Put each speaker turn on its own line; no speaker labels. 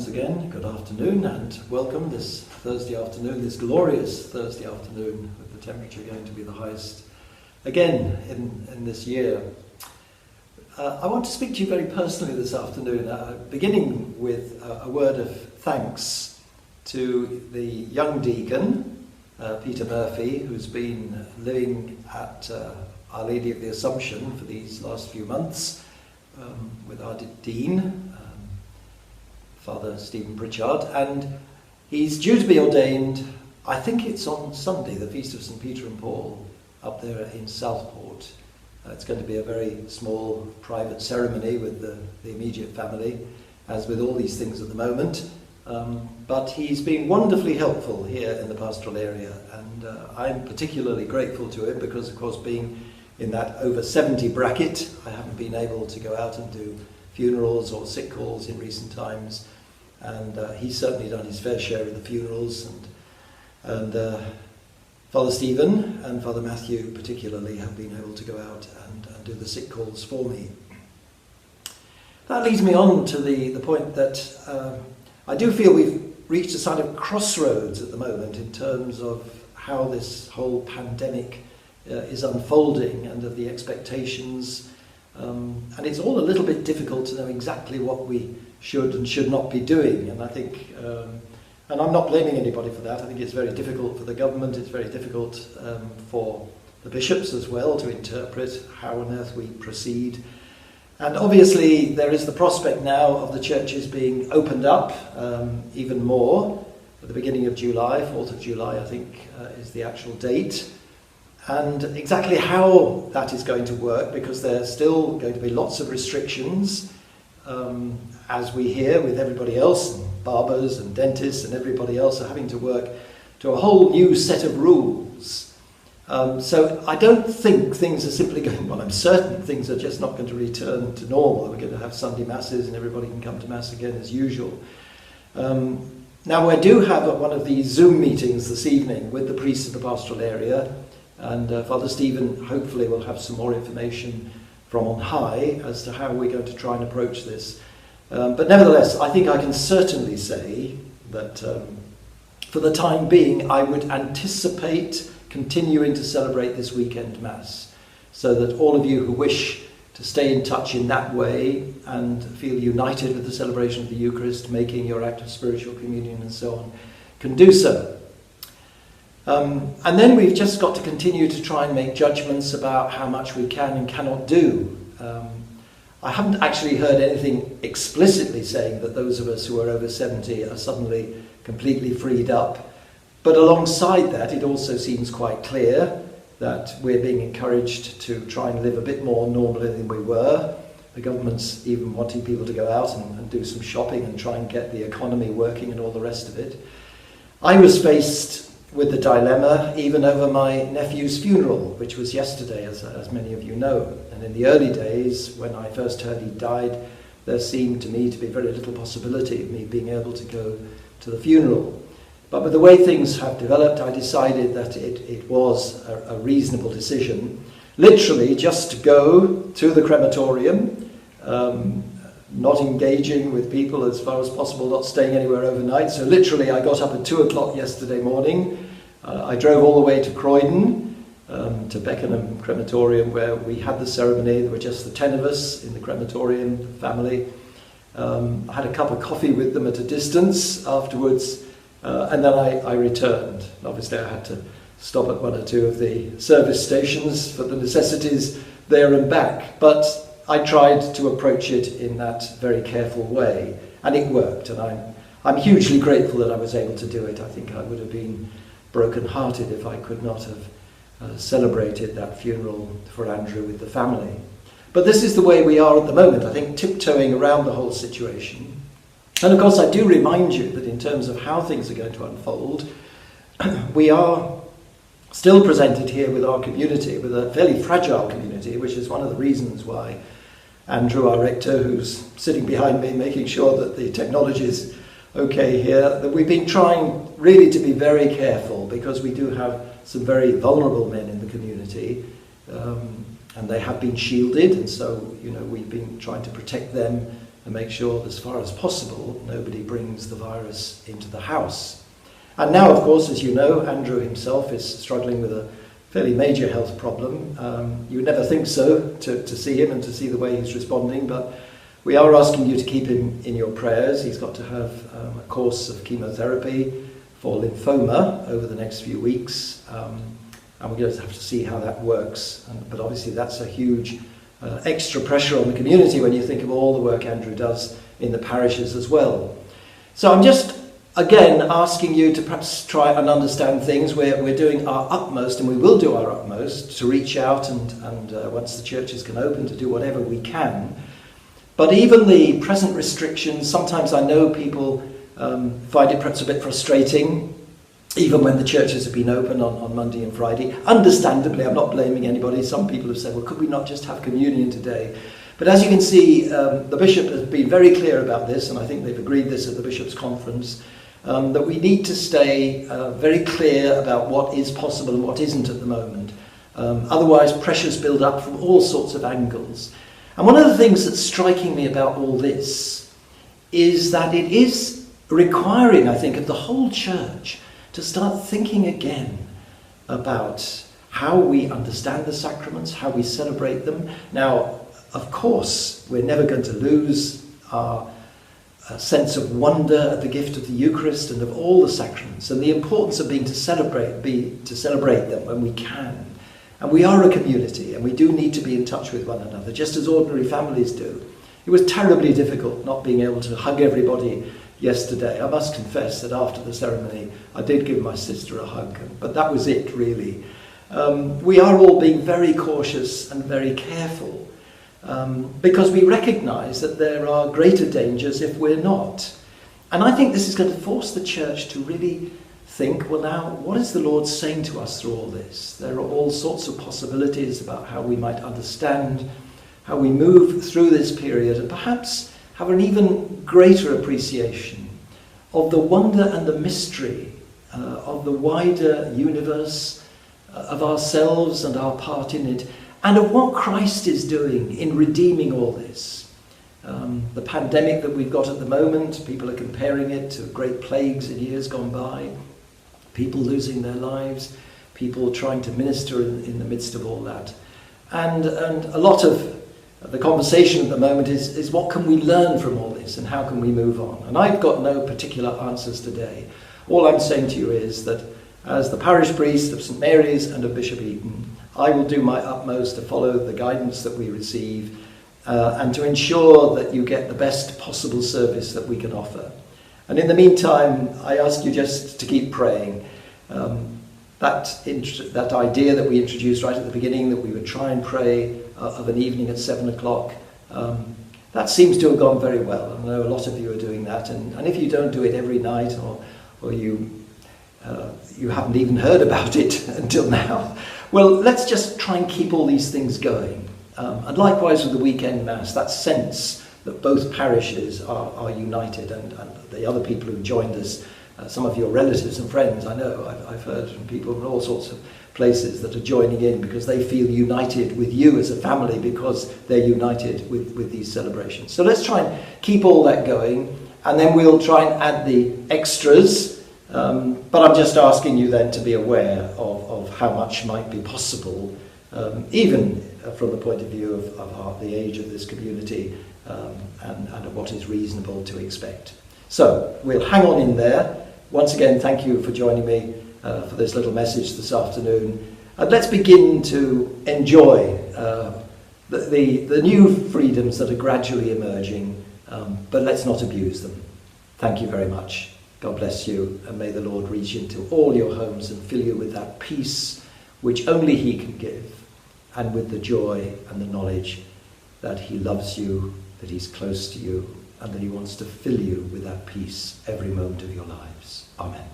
once again. Good afternoon and welcome this Thursday afternoon, this glorious Thursday afternoon, with the temperature going to be the highest again in this year. I want to speak to you very personally this afternoon, beginning with a word of thanks to the young deacon, Peter Murphy, who's been living at Our Lady of the Assumption for these last few months with our Dean, Father Stephen Pritchard, and he's due to be ordained, I think it's on Sunday, the Feast of St. Peter and Paul, up there in Southport. It's going to be a very small private ceremony with the immediate family, as with all these things at the moment. But he's been wonderfully helpful here in the pastoral area, and I'm particularly grateful to him because, of course, being in that over 70 bracket, I haven't been able to go out and do funerals or sick calls in recent times, and he's certainly done his fair share of the funerals, and Father Stephen and Father Matthew particularly have been able to go out and do the sick calls for me. That leads me on to the point that I do feel we've reached a sort of crossroads at the moment in terms of how this whole pandemic is unfolding and of the expectations. And it's all a little bit difficult to know exactly what we should and should not be doing. And I think, and I'm not blaming anybody for that, I think it's very difficult for the government, it's very difficult for the bishops as well to interpret how on earth we proceed. And obviously there is the prospect now of the churches being opened up even more at the beginning of July, 4th of July I think is the actual date. And exactly how that is going to work, because there's still going to be lots of restrictions, as we hear with everybody else, and barbers and dentists and everybody else are having to work to a whole new set of rules. So I don't think things are simply going, well, I'm certain things are just not going to return to normal. We're going to have Sunday masses and everybody can come to Mass again as usual. Now I do have one of these Zoom meetings this evening with the priests of the pastoral area, and Father Stephen hopefully will have some more information from on high as to how we're going to try and approach this. But nevertheless, I think I can certainly say that for the time being, I would anticipate continuing to celebrate this weekend Mass, so that all of you who wish to stay in touch in that way and feel united with the celebration of the Eucharist, making your act of spiritual communion and so on, can do so. And then we've just got to continue to try and make judgments about how much we can and cannot do. I haven't actually heard anything explicitly saying that those of us who are over 70 are suddenly completely freed up. But alongside that, it also seems quite clear that we're being encouraged to try and live a bit more normally than we were. The government's even wanting people to go out and do some shopping and try and get the economy working and all the rest of it. I was faced with the dilemma even over my nephew's funeral, which was yesterday, as many of you know. And in the early days, when I first heard he died, there seemed to me to be very little possibility of me being able to go to the funeral. But with the way things have developed, I decided that it was a reasonable decision, literally just to go to the crematorium, not engaging with people as far as possible, not staying anywhere overnight. So literally I got up at 2 o'clock yesterday morning. I drove all the way to Croydon, to Beckenham Crematorium, where we had the ceremony. There were just the 10 of us in the crematorium, family. I had a cup of coffee with them at a distance afterwards, and then I returned. Obviously I had to stop at one or two of the service stations for the necessities there and back, but I tried to approach it in that very careful way, and it worked, and I'm hugely grateful that I was able to do it. I think I would have been broken-hearted if I could not have celebrated that funeral for Andrew with the family. But this is the way we are at the moment, I think, tiptoeing around the whole situation. And of course I do remind you that in terms of how things are going to unfold, we are still presented here with our community, with a fairly fragile community, which is one of the reasons why Andrew, our rector, who's sitting behind me, making sure that the technology is okay here, that we've been trying really to be very careful, because we do have some very vulnerable men in the community, and they have been shielded, and so we've been trying to protect them and make sure that as far as possible nobody brings the virus into the house. And now, of course, as you know, Andrew himself is struggling with a fairly major health problem. You would never think so to see him and to see the way he's responding, but we are asking you to keep him in your prayers. He's got to have a course of chemotherapy for lymphoma over the next few weeks, and we're going to have to see how that works. But obviously that's a huge extra pressure on the community when you think of all the work Andrew does in the parishes as well. So I'm just again asking you to perhaps try and understand things. We're doing our utmost, and we will do our utmost to reach out and once the churches can open, to do whatever we can. But even the present restrictions, sometimes I know people find it perhaps a bit frustrating, even when the churches have been open on Monday and Friday. Understandably, I'm not blaming anybody. Some people have said, well, could we not just have communion today? But as you can see, the bishop has been very clear about this, and I think they've agreed this at the bishops' conference, that we need to stay very clear about what is possible and what isn't at the moment. Otherwise, pressures build up from all sorts of angles. And one of the things that's striking me about all this is that it is requiring, I think, of the whole church to start thinking again about how we understand the sacraments, how we celebrate them. Now, of course, we're never going to lose our sense of wonder at the gift of the Eucharist and of all the sacraments, and the importance of being to celebrate them when we can. And we are a community, and we do need to be in touch with one another, just as ordinary families do. It was terribly difficult not being able to hug everybody yesterday. I must confess that after the ceremony, I did give my sister a hug, but that was it, really. We are all being very cautious and very careful, because we recognise that there are greater dangers if we're not. And I think this is going to force the church to really think, well now, what is the Lord saying to us through all this? There are all sorts of possibilities about how we might understand, how we move through this period, and perhaps have an even greater appreciation of the wonder and the mystery of the wider universe, of ourselves and our part in it, and of what Christ is doing in redeeming all this. The pandemic that we've got at the moment, people are comparing it to great plagues in years gone by, people losing their lives, people trying to minister in the midst of all that. And a lot of the conversation at the moment is what can we learn from all this and how can we move on? And I've got no particular answers today. All I'm saying to you is that as the parish priest of St Mary's and of Bishop Eton, I will do my utmost to follow the guidance that we receive and to ensure that you get the best possible service that we can offer. And in the meantime, I ask you just to keep praying. That idea that we introduced right at the beginning, that we would try and pray of an evening at 7 o'clock, that seems to have gone very well. I know a lot of you are doing that, and if you don't do it every night, or you haven't even heard about it until now, well, let's just try and keep all these things going. And likewise with the weekend Mass, that sense that both parishes are united, and the other people who joined us, some of your relatives and friends, I know, I've heard from people from all sorts of places that are joining in because they feel united with you as a family because they're united with these celebrations. So let's try and keep all that going, and then we'll try and add the extras, but I'm just asking you then to be aware of how much might be possible, even from the point of view of the age of this community, and of what is reasonable to expect. So we'll hang on in there. Once again, thank you for joining me for this little message this afternoon. And let's begin to enjoy the new freedoms that are gradually emerging, but let's not abuse them. Thank you very much. God bless you, and may the Lord reach into all your homes and fill you with that peace which only He can give, and with the joy and the knowledge that He loves you, that He's close to you, and that He wants to fill you with that peace every moment of your lives. Amen.